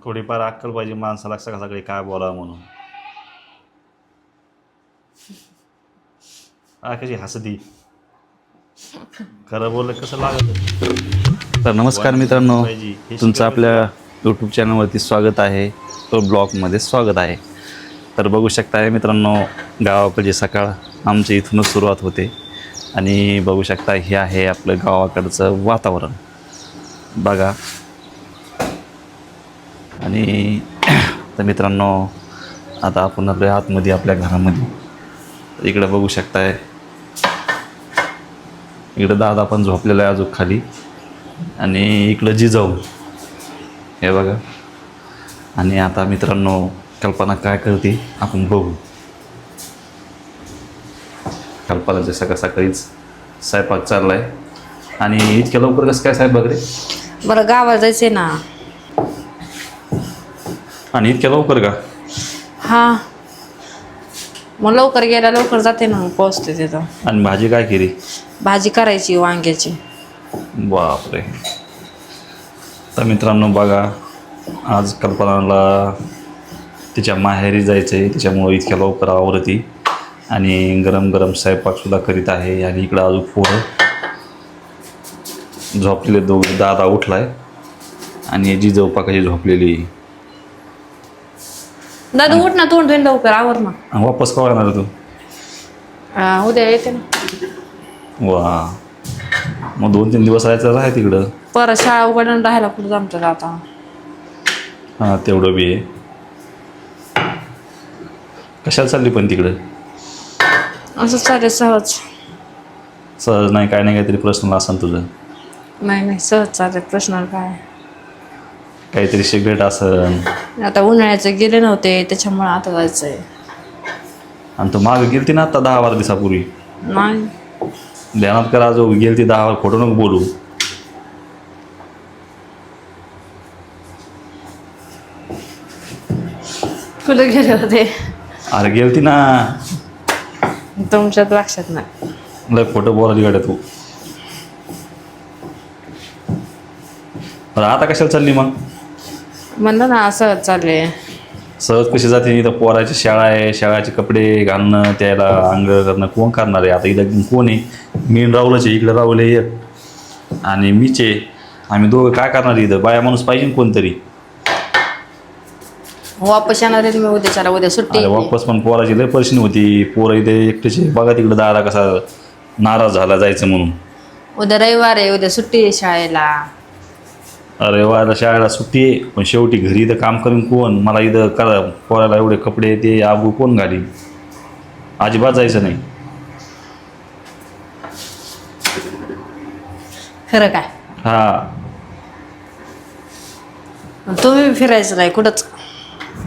थोडीफार अक्कल पाहिजे माणसाला सकाळी काय बोलावं म्हणून. कशी हसती. खरं बोललं कसं लागत. तर नमस्कार मित्रांनो, तुमचं आपल्या यूट्यूब चॅनलवरती स्वागत आहे. तो ब्लॉगमध्ये स्वागत आहे. तर बघू शकता मित्रांनो, गावाकडची सकाळ आमच्या इथूनच सुरुवात होते आणि बघू शकता हे आहे आपलं गावाकडचं वातावरण बघा. आणि तर मित्रांनो, आता आपण आपल्या आतमध्ये आपल्या घरामध्ये इकडं बघू शकताय, इकडं दादा पण झोपलेला आहे अजून खाली आणि इकडं जिजाऊ हे बघा. आणि आता मित्रांनो कल्पना काय करते आपण बघू. कल्पनाच्या सकाळीच स्वयंपाक चाललाय. आणि इतक्या लवकर कसं काय स्वयंपाक रे? बरं गावाला जायचंय ना. आणि इतक्या लवकर का? हा, मग लवकर गेला लवकर जाते ना, मग पोहोचते तिथं. आणि भाजी काय केली? भाजी करायची वांग्याची. बापरे. तर मित्रांनो बघा, आज कल्पनाला तिच्या माहेरी जायचं आहे, त्याच्यामुळं इतक्या लवकर आवरती आणि गरम गरम स्वयंपाकसुद्धा करीत आहे. आणि इकडं अजून पोरं झोपलेले दोघं, दादा उठलाय आणि जिजाऊ पाकाची झोपलेली. दादा उठ ना, तोंड धुईन लवकर, आवर ना. वापस कवा येणार तू? उद्या येते ना. वा, मग 2-3 दिवस राहायचं आहे तिकडं. परत शाळा उघडून राहायला कुठं जमतं आता. हां, तेवढं बी आहे. कशाला चालली पण तिकडं? असं चालेल सहज. सहज नाही, काय नाही, काहीतरी प्रश्न असेल तुझं. नाही सहज चालेल. प्रश्न काय? काहीतरी सिगरेट असेल. आता उन्हाळ्याचे गेले नव्हते त्याच्यामुळे आता जायचंय. आणि तू मागं गेलती ना आता 10-12 दिवसापूर्वी. नाही ध्यानात करा, जो गेलती 10 खोटं नको बोलू. कुठे गेले होते? अरे गेलती ना. तुमच्यात लक्षात नाही. लय खोटं बोलायची गाड्या तू. आता कशाला चालली मग? म्हणलं ना सहज चालले. सहज कशी जाते? इथं पोराची शाळा आहे, शाळाचे कपडे घालणं, त्याला अंग करणं कोण करणार आहे? आता इथं कोण आहे? मी राहुलच आहे, इकडं राहुल आहे आणि मीच आहे. आम्ही दोघं काय करणार इथं? बाया माणूस पाहिजे कोणतरी. वापस येणार आहे तुम्ही उद्याच्याला? उद्या सुट्टी. वापस पण पोराची लय परेशानी होती. पोरं इथे एकटेचे बघा, तिकडं दादा कसा नाराज झाला जायचं म्हणून. उद्या रविवार आहे, उद्या सुट्टी आहे शाळेला. अरे वा, शाळेला सुट्टी आहे पण शेवटी घरी इथं काम करून कोण? मला इथं करा पोराला एवढे कपडे ते आबू कोण घाली? अजिबात जायचं नाही. खरं काय? हा, तुम्ही फिरायचं नाही कुठंच?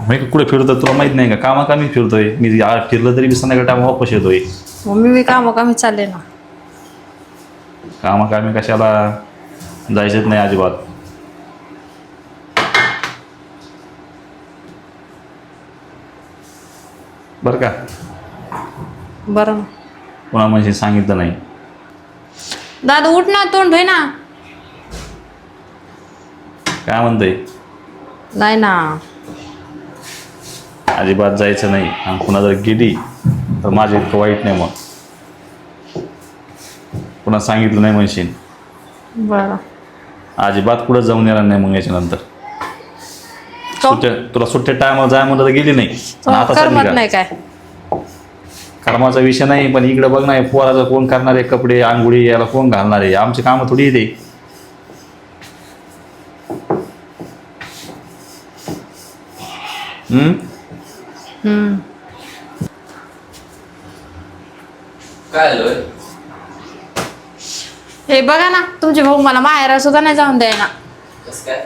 मी कुठे फिरतोय तुला माहित नाही का? कामाकामी फिरतोय मी. फिरलं तरी मी संध्याकाळी टाइम वापस येतोय. मग मी कामोकामी चालले ना. कामाकामी कशाला? जायचंच नाही अजिबात. बरं का? बरं ना. कोणा म्हणजे सांगितलं नाही. दादा उठ ना, तोंड धुई ना. काय म्हणतंय? नाही ना, अजिबात जायचं नाही. आणि पुन्हा जर गेली तर माझं इतकं वाईट नाही. मग पुन्हा सांगितलं नाही म्हणशील. बरं. अजिबात कुठं जाऊन येणार नाही मग याच्यानंतर. तुला सुट्ट्या टायमाला जाय म्हणलं तर गेली नाही. आता करमत नाही काय? कर्माचा विषय नाही, पण इकडे बघ ना, पोराचं कोण करणार आहे? कपडे आंघोळी याला कोण घालणार आहे? आमची कामं थोडी येते. काय झालं? हे बघा ना, तुमचे भाऊ मला माहेरा सुद्धा नाही जाऊन द्यायना. कसं काय?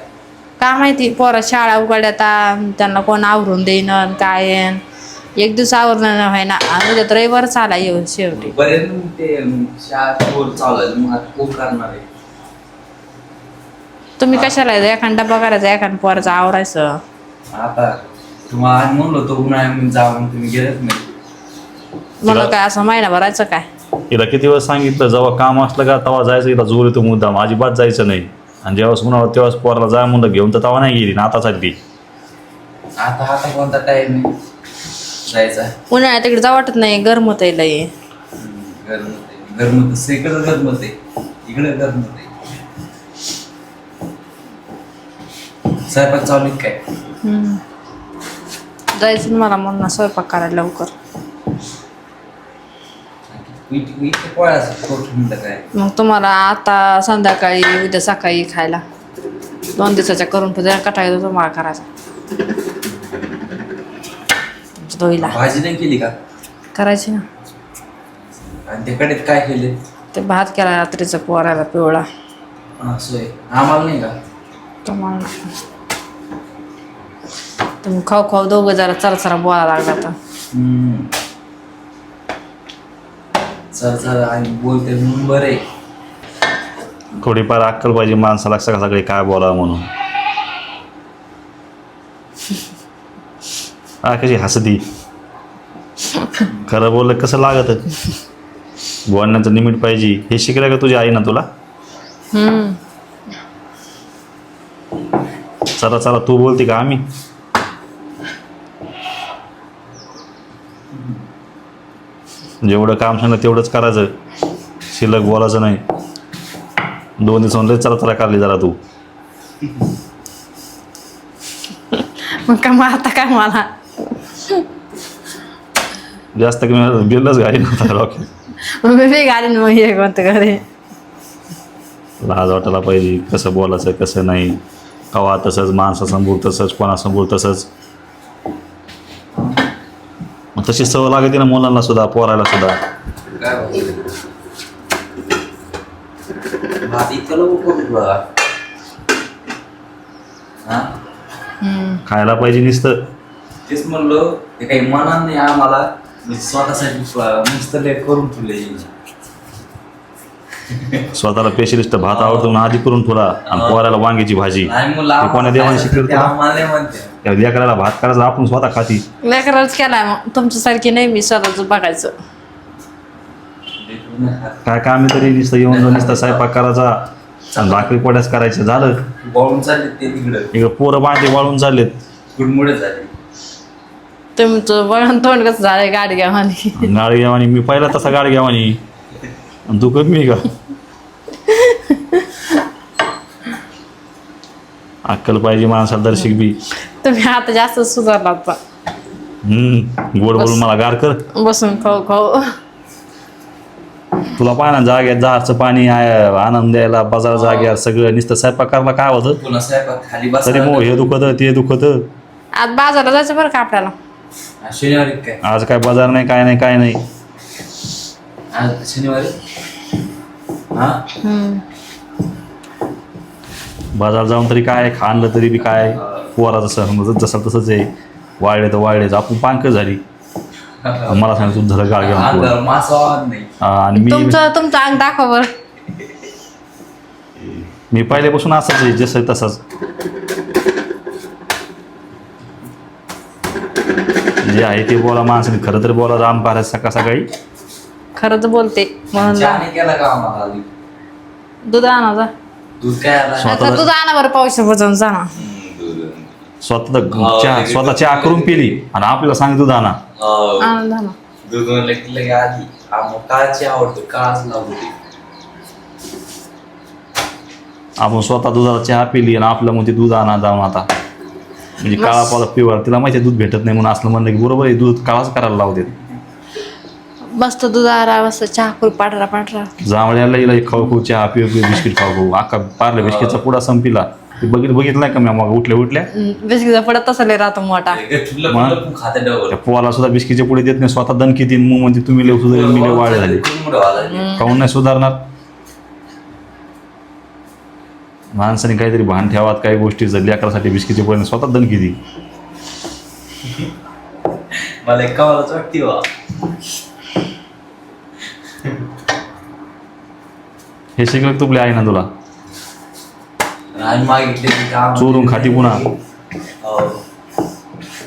काय माहिती, पोरा शाळा उघड्यात त्यांना कोण आवरून देईन काय येईन. एक दिवस आवरण व्हायना आणि उद्या रविवारच आला येऊन शेवटी. बरेच ते शाळा चालू आहे, मग आता खूप करणार आहे. तुम्ही कशाला एखादा डबा करायचा, एखादा पोराचं आवरायचं. आता तुम्हाला आज म्हणलं होतं उन्हाळ्यामध्ये जावं, तुम्ही गेलेच नाही. मला काय असं महिनाभर राहायचं काय? हिला किती वेळ सांगितलं, जेव्हा काम असलं का तेव्हा जायचं. हिला जोर येतो मुद्दाम, अजिबात जायचं नाही. आणि जेव्हा उन्हाळा तेव्हाच पोराला जा म्हणलं घेऊन, तर तेव्हा नाही गेली ना आता चालली. आता आता कोणता टाइम आहे जायचा? उन्हाळ्यात तिकडे जाऊ वाटत नाही, गरम होत लय. गरमत इकडं गरमत आहे, इकडं गरमत आहे. स्वयंपाक चालू आहे काय? जायचं ना मला म्हणून स्वयंपाक करायला लवकर. इथे पोळ्याचं पोट म्हणलं काय? मग तुम्हाला आता संध्याकाळी उद्या सकाळी खायला 2 दिवसाच्या करून ठेवतो, कटाळा येतो तुम्हाला करायचा. तुमच्या दोघीला भाजी नाही केली का? करायची ना. आणि ते कडेत काय केले? ते भात केला रात्रीचा पोरायला पिवळा. असं आहे. आम्हाला नाही का? तुम्हाला तुम्ही खाऊ खाऊ दोघं जरा चरचरा बोला लागला तर. चल आणि बोलते म्हणून बरं आहे. थोडीफार अक्कल पाहिजे माणसाला सकाळी काय बोलावं म्हणून. कशी हसती. खरं बोललं कसं लागत, बोलण्याचं लिमिट पाहिजे. हे शिकलं का तुझी आई ना तुला? चला चला तू बोलते का आम्ही? जेवढं काम सांगलं तेवढंच करायचं, शिल्लक बोलायचं नाही. 2 दिवसांमध्ये चला काढली जरा तू. मग काय मग आता काय मला जास्त कमी बिलच गाडी नव्हता. मी घालीन मग हे कोणतं घरी. लाज वाटायला पाहिजे कसं बोलायचं कसं नाही. कवा तसंच माणसासमोर तसंच, कोणासमोर तसंच. मग तशी सवय लागते ना मुलांना सुद्धा, पोरायला सुद्धा. काय भात इतकं लवकर बघा. हा खायला पाहिजे नुसतं. तेच म्हणलं ते काही मनात नाही आम्हाला, मी स्वतःसाठी नुसतं लेट करून ठेवले. स्वतःला स्पेशलिस्ट भात आवडतो म्हणून आधी करून ठेवला, आणि पोरायला वांग्याची भाजी. ते कोण्या देवाने शिकवलं तुला? आम्हाला नाही म्हणते. त्या लेकराला भात करायचा आपण स्वतः खाती. लेकरच केलाय मग तुमच्यासारखी नाही मी स्वतःच बघायचं. काय काम आहे तरी नुसतं येऊन जाऊन नुसतं स्वयंपाक करायचा आणि भाकरी पोळ्याच करायचं झालं. वाळून चालले ते तिकडं, इकडं पोरं बांधे वाळून चाललेत. गुडमुडे झाले. तुमचं वळण तोंड कसं झालंय गाडी घ्या म्हणे. गाडी घ्यावानी मी पहिला तसा गाडी घ्यावानी, आणि तू कमी का? अक्कल पाहिजे माणसाला दर्शक बी. तुम्ही आता जास्त सुधारलात पण. गोड बोलून मला गार कर. बसून खाऊ खाऊ. तुला पाहा ना जाग्यात जहारचं पाणी आनंद द्यायला बाजार जाग्यात सगळं नुसतं स्वयंपाक करायला काय होतं. पुन्हा स्वयंपाक खाली बस. तरी मग हे दुखत ते दुखत. आज बाजारला जायचं बरं का आपल्याला. शनिवारी काय? आज काय बाजार नाही काय नाही काय नाही. आज शनिवारी. हा बाजार जाऊन तरी काय खाणलं तरी बी काय पोराचं जसं तसंच आहे. वाळले तर वाळलेच आपण पांक झाली. मला सांग तू धर गाळ घेऊन. मासा नाही. आणि तुमचं अंग दाखवा बरं. मी पहिल्यापासून असंच आहे जसं तसंच. जे आहे ते बोला माणसाने खरं तर बोला. राम पारायचं सकाळी खरंच बोलते म्हणून. चहा नाही केला का आम्हाला आधी? दूध आणा जा. दूध काय आला? दूध आणा बरं पाऊस बजावून जा ना. स्वतः चहा करून पिली आणि आपल्याला सांग दूध आणा. आणून जा ना. दूध लगे आधी काळची आवडतो, काळच लावते. आपण स्वतः दुधाला चहा पिली आणि आपलं म्हणते दूध आणा जाऊन आता. म्हणजे काळा पाला पिवळा तिला माहिती दूध भेटत नाही म्हणून असलं म्हणलं की बरोबर आहे दूध काळाच करायला लावते. मस्त दूध आरा मस्त चहा करू पांढरा पांढरा. जांभळ्याला हिला खाऊ चहा पिऊ बिस्किट खाऊ अख्खा पार्ले बिस्किटचा पुडा संपला. ते बघितलं का मी मग उठल्या बिस्किटचा पडत तसा लय राहतो मोठा. त्या पोहाला सुद्धा बिस्किटचे पुढे देत नाही. स्वतः दणकी देईन मग म्हणजे तुम्ही लय सुधारले मी लय वाढे झाले. काहून नाही सुधारणार? माणसाने काहीतरी भान ठेवात काही गोष्टीचं. लेकरासाठी बिस्किटचे पुढे स्वतः दणकी दी. मला एक कामालाच वाटते वा. हे शिकलं तुपले आहे ना तुला. मागितले चोरून खाती पुन्हा.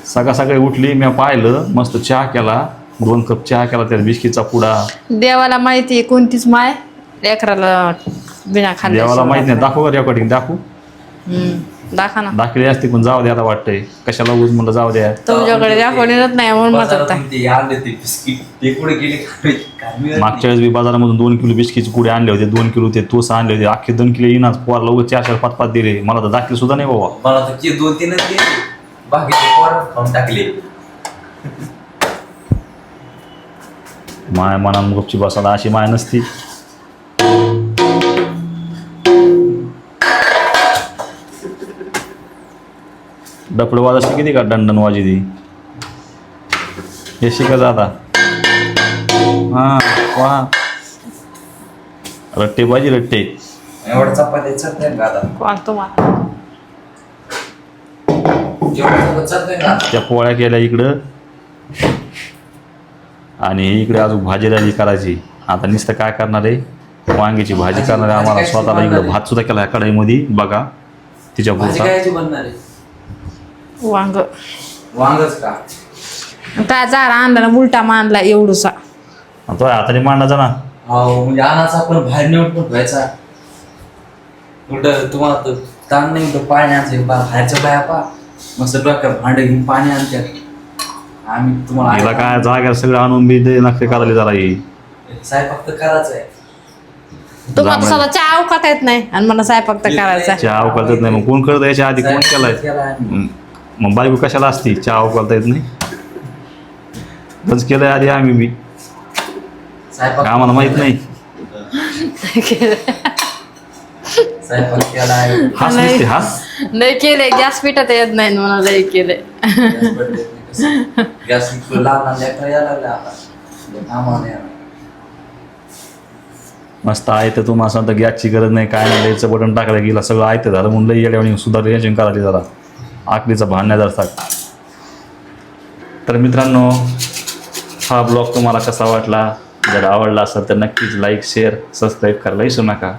सकाळी उठली मी पाहिलं मस्त चहा केला. 2 कप चहा केला त्यात बिस्किटचा पुडा. देवाला माहिती आहे कोणतीच माय लेकराला बिना खाल्ल्या. देवाला माहित नाही. दाखव का रेकॉर्डिंग दाखवू. दाखवा ना. दाखली असते पण जाऊ द्या आता वाटतंय कशाला उगाच म्हणलं जाऊ द्या. तुमच्याकडे दाखवणच नाही म्हणून म्हणतात काय. ते आणले ते बिस्किट ते कुठे गेले काय मिळत मागच्या वेळेस मी बाजारामधून 2 किलो बिस्किटचे पुढे आणले होते, 2 किलो ते तोस आणले होते, अख्खे 2 किलो येणार पोराला उगाच 4-4, 5-5 दिले. मला तर दाखली सुद्धा नाही बाबा. मला तर ते 2-3च गेले बाकीचे पोर खाऊन टाकले. माय मनान गुपची बसायला अशी माय नसती. डपड वाजाशी किती का दंडन वाजी ती हे शिकायचं आता. हा वा रट्टे पाहिजे रट्टे. एवढा चपाती चालतंय का आता? कोण तुम्हाला एवढा चालतंय का? त्या पोळ्या केल्या इकडं आणि इकडे अजून भाजी राहिली करायची. आता नुसतं काय करणार आहे वांग्याची भाजी करणार आहे. आम्हाला स्वतःला इकडं भात सुद्धा केला कढईमध्ये बघा तिच्या भाजी पुरता. काय बनणार आहे? वांग वांगच का? त्या झाड आणला ना उलटा मानला एवढूसा. तो हाताने मांडायचा ना. हो म्हणजे आणाचा आपण बाहेर नेऊन पण व्हायचा. उलट तुम्हाला तर ताण नाही उलट पाण्याचं बाहेरच्या बाया पा मस्त डोक्यात भांडे घेऊन पाणी आणतात. आम्ही हिला तुम्हाला काय जागा सगळं आणून बी दे नखरे करायला जरा ही. स्वयंपाक तर करायचा आहे. तुम्हाला स्वतः चहा करता येत नाही आणि मला स्वयंपाक तर करायचा. चहा उकळतात नाही मग कोण करत याच्या आधी कोण केलाय? केलाय. मग बायको कशाला असती चहा उकळता येत नाही? बस केलंय आधी आम्ही बी स्वयंपाक आम्हाला माहित नाही. स्वयंपाक केलाय. हास नसते हास. लय केले गॅस पिटत येत नाही मला लय केले. गॅस लहान लेकरं यायला लागले आता. आम्हाला नाही. मस्त आहे तर तुम्हाला सांगता गॅसची गरज नाही काय नाही. याचं बटन टाकायला गेला सगळं आहे तर झालं म्हणलं येड्या सुद्धा रिएक्शन करायला जरा आखलीचा भांडण्यासारखा. तर मित्रांनो हा ब्लॉग तुम्हाला कसा वाटला? जर आवडला असेल तर नक्कीच लाईक शेअर सबस्क्राईब करायला विसरू नका.